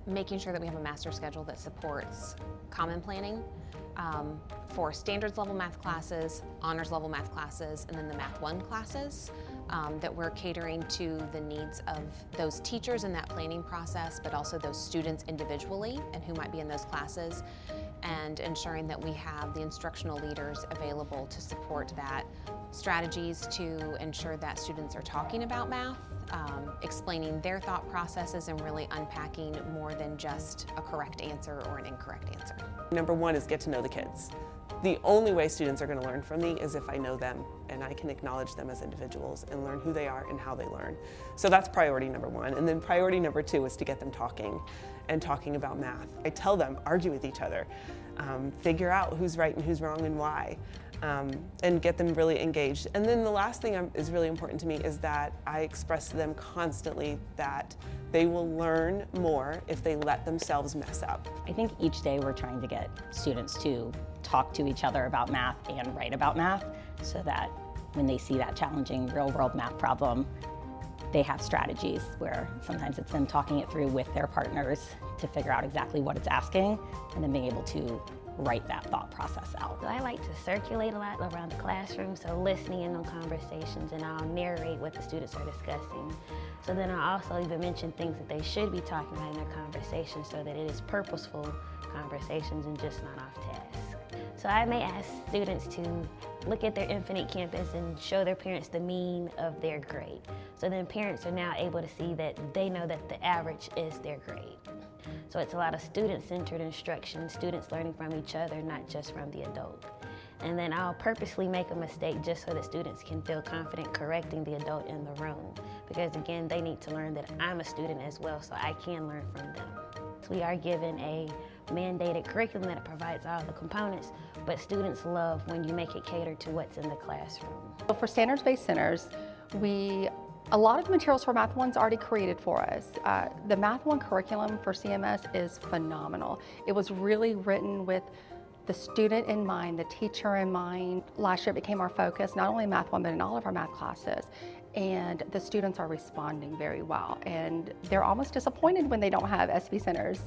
making sure that we have a master schedule that supports common planning for standards level math classes, honors level math classes, and then the Math 1 classes, that we're catering to the needs of those teachers in that planning process, but also those students individually and who might be in those classes, and ensuring that we have the instructional leaders available to support that, strategies to ensure that students are talking about math, explaining their thought processes and really unpacking more than just a correct answer or an incorrect answer. Number one is get to know the kids. The only way students are going to learn from me is if I know them and I can acknowledge them as individuals and learn who they are and how they learn. So that's priority number one. And then priority number two is to get them talking and talking about math. I tell them, argue with each other, figure out who's right and who's wrong and why, and get them really engaged. And then the last thing is really important to me is that I express to them constantly that they will learn more if they let themselves mess up. I think each day we're trying to get students to talk to each other about math and write about math so that when they see that challenging real-world math problem, they have strategies where sometimes it's them talking it through with their partners to figure out exactly what it's asking and then being able to write that thought process out. I like to circulate a lot around the classroom, so listening in on conversations, and I'll narrate what the students are discussing. So then I also even mention things that they should be talking about in their conversation so that it is purposeful conversations and just not off task. So I may ask students to look at their Infinite Campus and show their parents the mean of their grade. So then parents are now able to see that they know that the average is their grade. So it's a lot of student-centered instruction, students learning from each other, not just from the adult. And then I'll purposely make a mistake just so that students can feel confident correcting the adult in the room. Because again, they need to learn that I'm a student as well, so I can learn from them. So we are given a mandated curriculum that provides all the components, but students love when you make it cater to what's in the classroom. For standards-based centers, a lot of the materials for Math 1's already created for us. The Math 1 curriculum for CMS is phenomenal. It was really written with the student in mind, the teacher in mind. Last year it became our focus, not only in Math 1, but in all of our math classes. And the students are responding very well. And they're almost disappointed when they don't have SB centers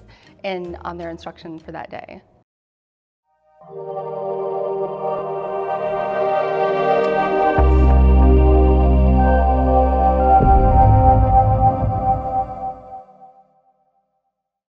on their instruction for that day.